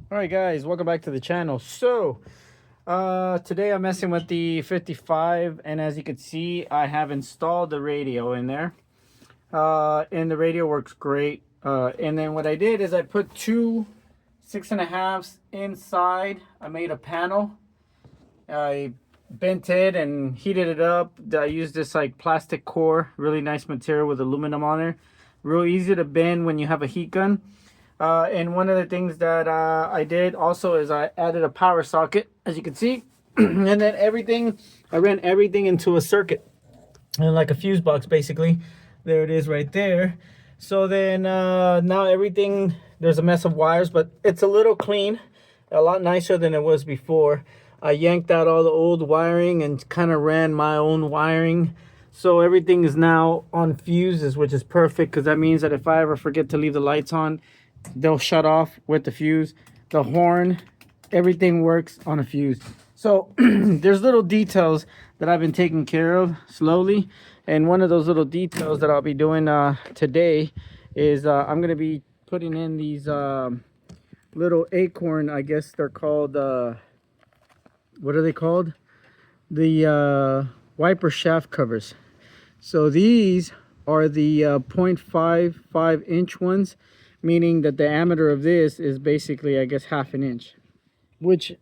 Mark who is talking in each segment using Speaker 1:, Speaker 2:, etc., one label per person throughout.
Speaker 1: All right, guys, welcome back to the channel. So today I'm messing with the 55, and as you can see, I have installed the radio in there, and the radio works great. And then what I did is I put two 6.5s inside. I made a panel. I bent it and heated it up. I used this like plastic core, really nice material with aluminum on there. Real easy to bend when you have a heat gun. And one of the things that I did also is I added a power socket, as you can see. And then I ran everything into a circuit. And like a fuse box, basically. There it is right there. So then now everything, there's a mess of wires, but it's a little clean. A lot nicer than it was before. I yanked out all the old wiring and kind of ran my own wiring. So everything is now on fuses, which is perfect because that means that if I ever forget to leave the lights on, they'll shut off with the fuse. The horn, everything works on a fuse. So there's little details that I've been taking care of slowly, and one of those little details that I'll be doing today is I'm going to be putting in these little acorn, I guess they're called, what are they called? The wiper shaft covers. So these are the 0.55 inch ones, meaning that the diameter of this is basically, I guess, half an inch, which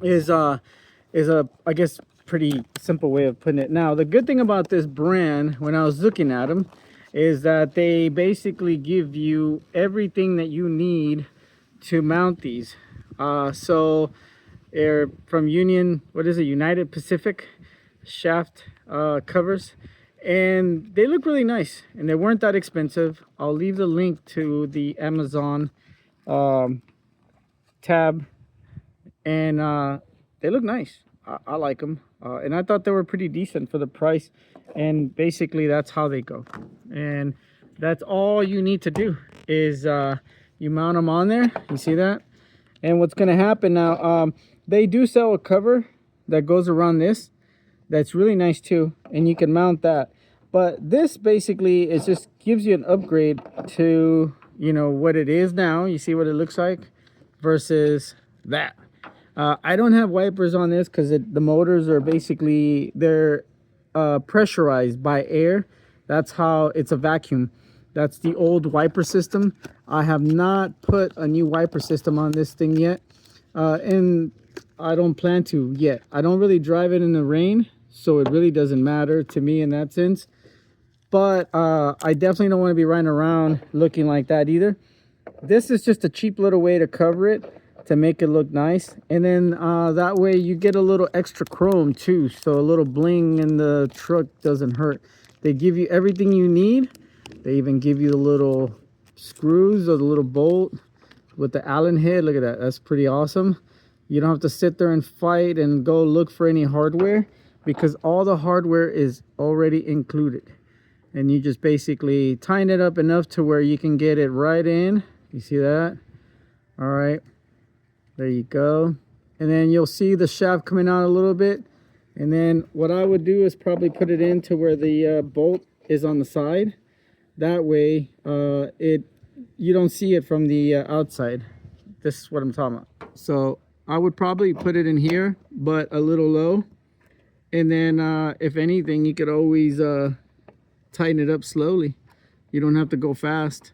Speaker 1: is a I guess pretty simple way of putting it. Now the good thing about this brand, when I was looking at them, is that they basically give you everything that you need to mount these. So they're from United Pacific shaft covers. And they look really nice, and they weren't that expensive. I'll leave the link to the Amazon tab, and they look nice. I like them, and I thought they were pretty decent for the price. And basically that's how they go, and that's all you need to do is you mount them on there. You see that? And what's going to happen now, they do sell a cover that goes around this. That's really nice too, and you can mount that. But this basically is just gives you an upgrade to, you know, what it is now. You see what it looks like versus that. I don't have wipers on this because the motors are basically, they're pressurized by air. That's how it's a vacuum. That's the old wiper system. I have not put a new wiper system on this thing yet, and I don't plan to yet. I don't really drive it in the rain, so it really doesn't matter to me in that sense. But I definitely don't want to be riding around looking like that either. This is just a cheap little way to cover it, to make it look nice. And then that way you get a little extra chrome too, so a little bling in the truck doesn't hurt. They give you everything you need. They even give you the little screws or the little bolt with the Allen head. Look at that. That's pretty awesome. You don't have to sit there and fight and go look for any hardware, because all the hardware is already included. And you just basically tighten it up enough to where you can get it right in. You see that? All right, there you go. And then you'll see the shaft coming out a little bit. And then what I would do is probably put it into where the bolt is on the side. That way you don't see it from the outside. This is what I'm talking about. So I would probably put it in here, but a little low. And then if anything, you could always tighten it up slowly. You don't have to go fast.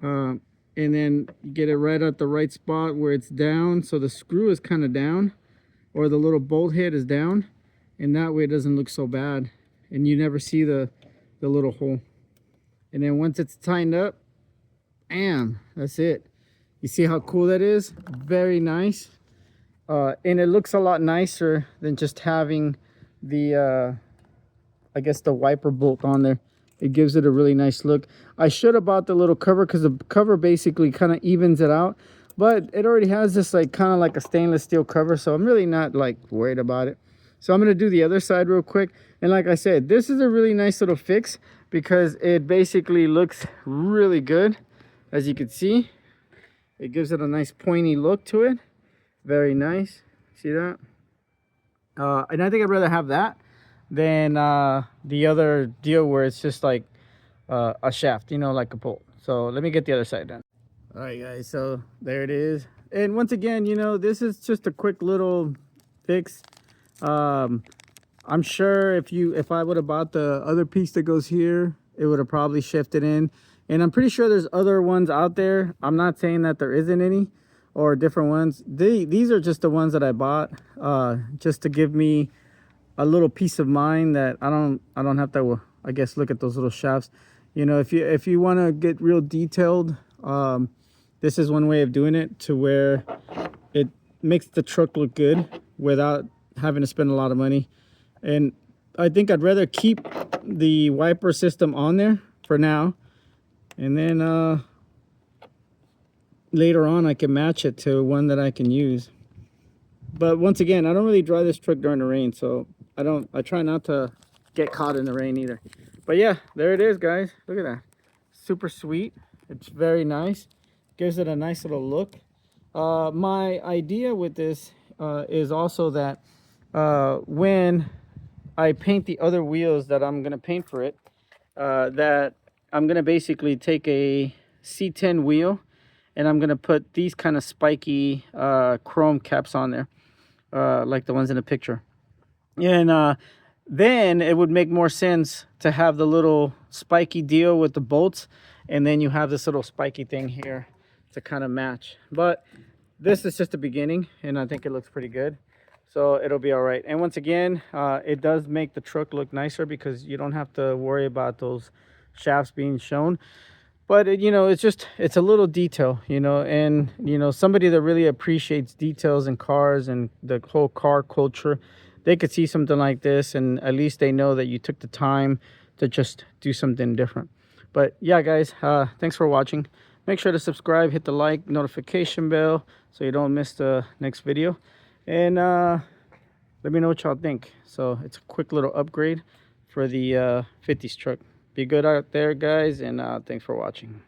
Speaker 1: And then get it right at the right spot where it's down, so the screw is kind of down, or the little bolt head is down, and that way it doesn't look so bad, and you never see the little hole. And then once it's tightened up, bam, that's it. You see how cool that is? Very nice. And it looks a lot nicer than just having the I guess the wiper bolt on there. It gives it a really nice look. I should have bought the little cover, because the cover basically kind of evens it out, but it already has this like kind of like a stainless steel cover, so I'm really not like worried about it. So I'm going to do the other side real quick. And like I said, this is a really nice little fix because it basically looks really good. As you can see, it gives it a nice pointy look to it. Very nice. See that? And I think I'd rather have that than the other deal where it's just like a shaft, you know, like a bolt. So let me get the other side done. All right, guys, so there it is. And once again, you know, this is just a quick little fix. I'm sure if I would have bought the other piece that goes here, it would have probably shifted in. And I'm pretty sure there's other ones out there. I'm not saying that there isn't any or different ones. These are just the ones that I bought just to give me a little peace of mind that I don't have to, I guess, look at those little shafts. You know, if you want to get real detailed, this is one way of doing it, to where it makes the truck look good without having to spend a lot of money. And I think I'd rather keep the wiper system on there for now, and then later on I can match it to one that I can use. But once again, I don't really drive this truck during the rain, so I try not to get caught in the rain either. But yeah, there it is, guys. Look at that. Super sweet. It's very nice. Gives it a nice little look. My idea with this is also that when I paint the other wheels that I'm gonna paint for it, that I'm gonna basically take a C10 wheel and I'm gonna put these kind of spiky chrome caps on there, like the ones in the picture. And then it would make more sense to have the little spiky deal with the bolts, and then you have this little spiky thing here to kind of match. But this is just the beginning, and I think it looks pretty good, so it'll be all right. And once again, it does make the truck look nicer because you don't have to worry about those shafts being shown. But you know, it's a little detail, you know. And you know, somebody that really appreciates details in cars and the whole car culture, they could see something like this, and at least they know that you took the time to just do something different. But yeah, guys, thanks for watching. Make sure to subscribe, hit the like, notification bell, so you don't miss the next video. And let me know what y'all think. So it's a quick little upgrade for the 50s truck. Be good out there, guys, and thanks for watching.